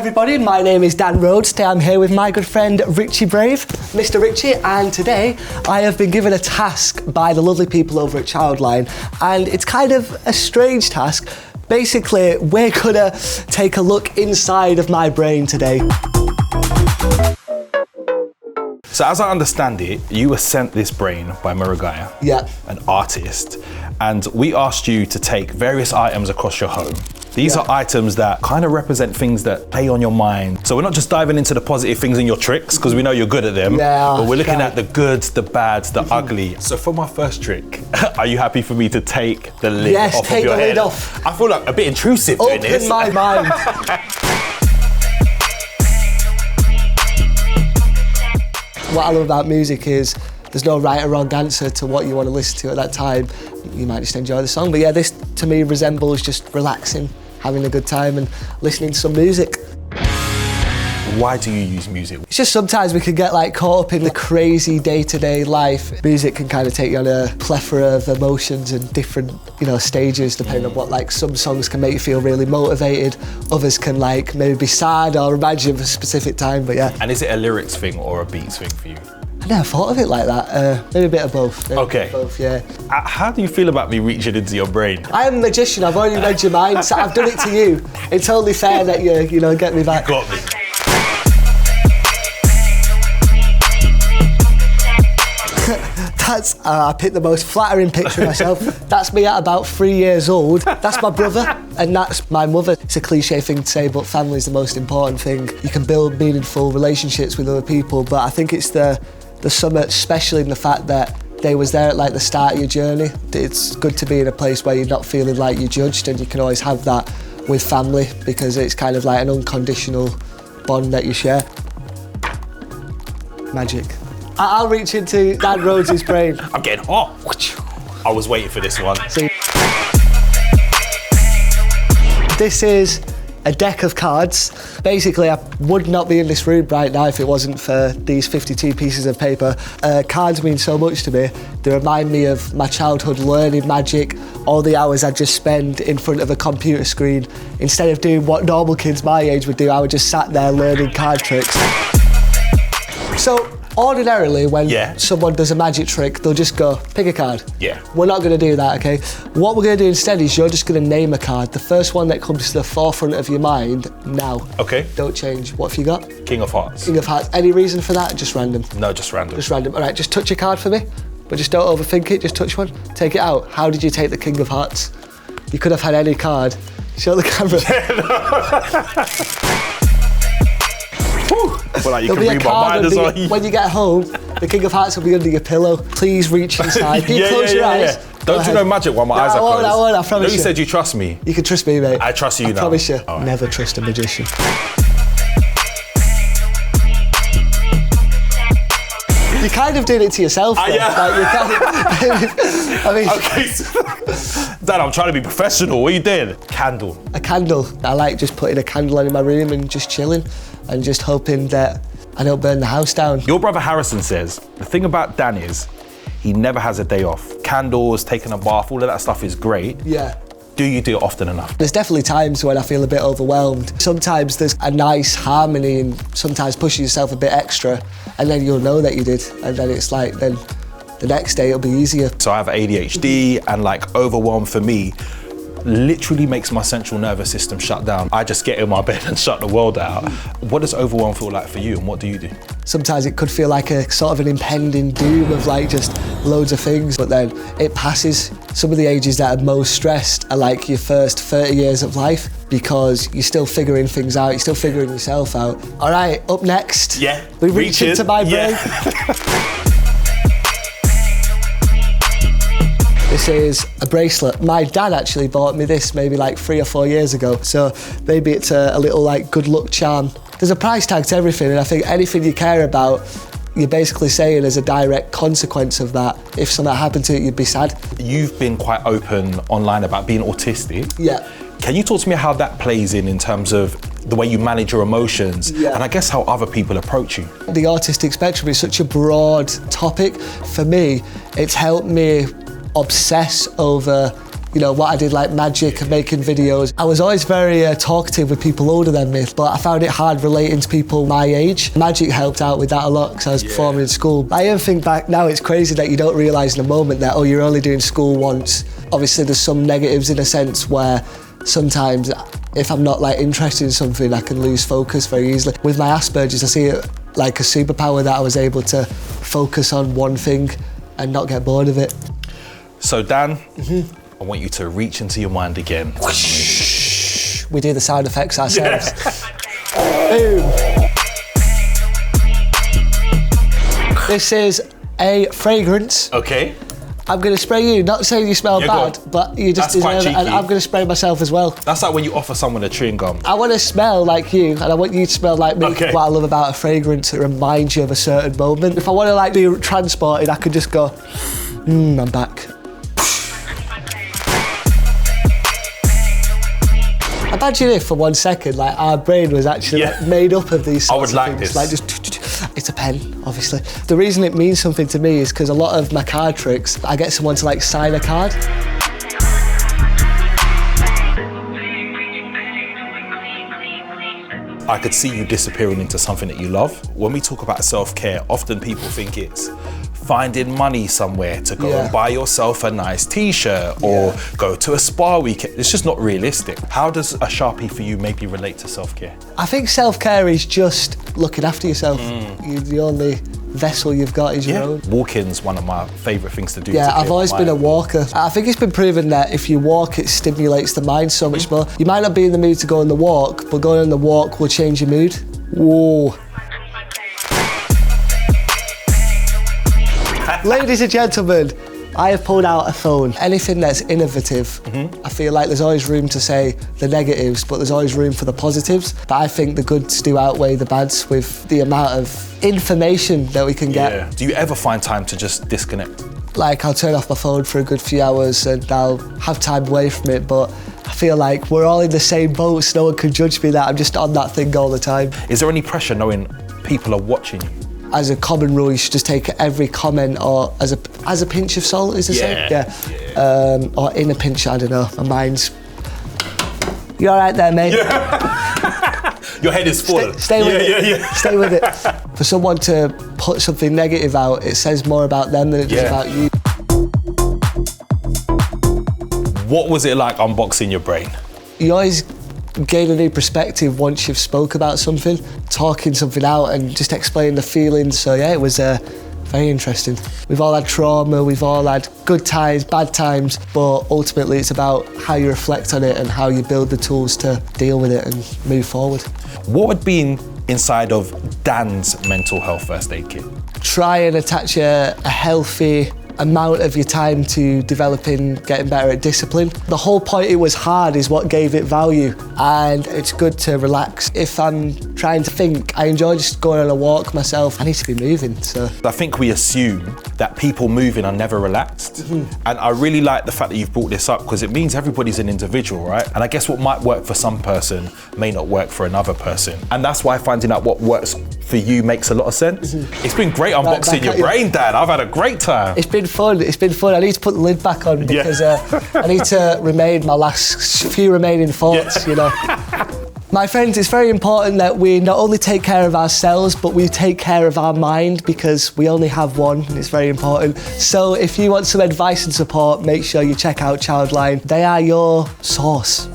everybody, my name is Dan Rhodes. Today I'm here with my good friend Richie Brave, Mr. Richie, and today I have been given a task by the lovely people over at Childline, and it's kind of a strange task. Basically, we're gonna take a look inside of my brain today. So as I understand it, you were sent this brain by Murugaya, an artist, and we asked you to take various items across your home. These are items that kind of represent things that play on your mind. So we're not just diving into the positive things and your tricks, because we know you're good at them, but we're looking at the good, the bad, the ugly. So for my first trick, are you happy for me to take the lid off of your head? Yes, take the lid off. I feel like a bit intrusive doing this. Open my mind. What I love about music is there's no right or wrong answer to what you want to listen to at that time. You might just enjoy the song, but yeah, this to me resembles just relaxing, having a good time and listening to some music. Why do you use music? It's just sometimes we can get like caught up in the crazy day-to-day life. Music can kind of take you on a plethora of emotions and different, stages depending on what, like some songs can make you feel really motivated, others can like maybe be sad or remind you of a specific time, but yeah. And is it a lyrics thing or a beats thing for you? I never thought of it like that. Maybe a bit of both. Okay. Both, yeah. How do you feel about me reaching into your brain? I am a magician. I've already read your mind, so I've done it to you. It's only fair that you get me back. You got me. I picked the most flattering picture of myself. That's me at about 3 years old. That's my brother, and that's my mother. It's a cliche thing to say, but family is the most important thing. You can build meaningful relationships with other people, but I think it's the summit, especially in the fact that they was there at like the start of your journey. It's good to be in a place where you're not feeling like you're judged, and you can always have that with family because it's kind of like an unconditional bond that you share. Magic. I'll reach into Dan Rhodes' brain. I'm getting hot. I was waiting for this one. See, this is a deck of cards. Basically, I would not be in this room right now if it wasn't for these 52 pieces of paper. Cards mean so much to me. They remind me of my childhood learning magic, all the hours I'd just spend in front of a computer screen. Instead of doing what normal kids my age would do, I would just sat there learning card tricks. So, ordinarily, when someone does a magic trick, they'll just go, pick a card. Yeah. We're not going to do that, okay? What we're going to do instead is you're just going to name a card. The first one that comes to the forefront of your mind now. Okay. Don't change. What have you got? King of Hearts. King of Hearts. Any reason for that? Just random? No, just random. Just random. All right, just touch a card for me, but just don't overthink it. Just touch one. Take it out. How did you take the King of Hearts? You could have had any card. Show the camera. Well, like you can read my mind as well. When you get home, the King of Hearts will be under your pillow. Please reach inside. You close your eyes. Don't do no magic while my eyes are closed. I won't, I promise you. You said you trust me. You can trust me, mate. I trust you now. I promise you. Right. Never trust a magician. You kind of did it to yourself. Yeah. I mean, okay. Dad, I'm trying to be professional. What are you doing? Candle. A candle. I like just putting a candle on in my room and just chilling and just hoping that I don't burn the house down. Your brother Harrison says, the thing about Dan is he never has a day off. Candles, taking a bath, all of that stuff is great. Yeah. Do you do it often enough? There's definitely times when I feel a bit overwhelmed. Sometimes there's a nice harmony and sometimes pushing yourself a bit extra, and then you'll know that you did, and then it's like, then the next day it'll be easier. So I have ADHD, and like overwhelm for me literally makes my central nervous system shut down. I just get in my bed and shut the world out. What does overwhelm feel like for you, and what do you do? Sometimes it could feel like a sort of an impending doom of like just loads of things, but then it passes. Some of the ages that are most stressed are like your first 30 years of life because you're still figuring things out, you're still figuring yourself out. All right, up next, we reach into my brain. This is a bracelet. My dad actually bought me this maybe like 3 or 4 years ago, so maybe it's a little like good luck charm. There's a price tag to everything, and I think anything you care about, you're basically saying as a direct consequence of that, if something happened to it, you'd be sad. You've been quite open online about being autistic. Yeah. Can you talk to me how that plays in terms of the way you manage your emotions, and I guess how other people approach you? The autistic spectrum is such a broad topic. For me, it's helped me obsess over you know, what I did, like magic and making videos. I was always very talkative with people older than me, but I found it hard relating to people my age. Magic helped out with that a lot because I was performing in school. I even think back now, it's crazy that you don't realise in a moment that, oh, you're only doing school once. Obviously there's some negatives in a sense where sometimes if I'm not like interested in something, I can lose focus very easily. With my Asperger's, I see it like a superpower that I was able to focus on one thing and not get bored of it. So Dan, I want you to reach into your mind again. Whoosh. We do the sound effects ourselves. Boom. This is a fragrance. Okay. I'm going to spray you, not saying you smell bad, but you just deserve it, and I'm going to spray myself as well. That's like when you offer someone a chewing gum. I want to smell like you, and I want you to smell like me. Okay. What I love about a fragrance, it reminds you of a certain moment. If I want to like be transported, I could just go, I'm back. Imagine if for 1 second, like our brain was actually like, made up of these sorts of things. This. Like just, it's a pen, obviously. The reason it means something to me is because a lot of my card tricks, I get someone to like sign a card. I could see you disappearing into something that you love. When we talk about self-care, often people think it's finding money somewhere to go and buy yourself a nice t-shirt or go to a spa weekend. It's just not realistic. How does a Sharpie for you maybe relate to self-care? I think self-care is just looking after yourself. The only vessel you've got is your own. Walking's one of my favourite things to do. Yeah, I've always been a walker. I think it's been proven that if you walk, it stimulates the mind so much more. You might not be in the mood to go on the walk, but going on the walk will change your mood. Whoa. Ladies and gentlemen, I have pulled out a phone. Anything that's innovative, I feel like there's always room to say the negatives, but there's always room for the positives. But I think the goods do outweigh the bads with the amount of information that we can get. Do you ever find time to just disconnect? Like, I'll turn off my phone for a good few hours and I'll have time away from it, but I feel like we're all in the same boat, so no one can judge me that I'm just on that thing all the time. Is there any pressure knowing people are watching you? As a common rule, you should just take every comment or as a pinch of salt, is the same? Yeah. Or in a pinch, I don't know. My mind's... You all right there, mate? Yeah. Your head is full. Stay with it. Stay with it. For someone to put something negative out, it says more about them than it does about you. What was it like unboxing your brain? You always gain a new perspective once you've spoke about something, talking something out and just explaining the feelings. So yeah, it was very interesting. We've all had trauma, we've all had good times, bad times, but ultimately it's about how you reflect on it and how you build the tools to deal with it and move forward. What would be inside of Dan's mental health first aid kit? Try and attach a healthy amount of your time to developing, getting better at discipline. The whole point it was hard is what gave it value, and it's good to relax. If I'm trying to think, I enjoy just going on a walk myself. I need to be moving, so. I think we assume that people moving are never relaxed, and I really like the fact that you've brought this up because it means everybody's an individual, right? And I guess what might work for some person may not work for another person, and that's why finding out what works for you makes a lot of sense. It's been great unboxing your brain, Dan. I've had a great time. It's been fun. It's been fun. I need to put the lid back on because I need to remain my last few remaining thoughts, you know. My friends, it's very important that we not only take care of ourselves, but we take care of our mind because we only have one, and it's very important. So if you want some advice and support, make sure you check out Childline. They are your source.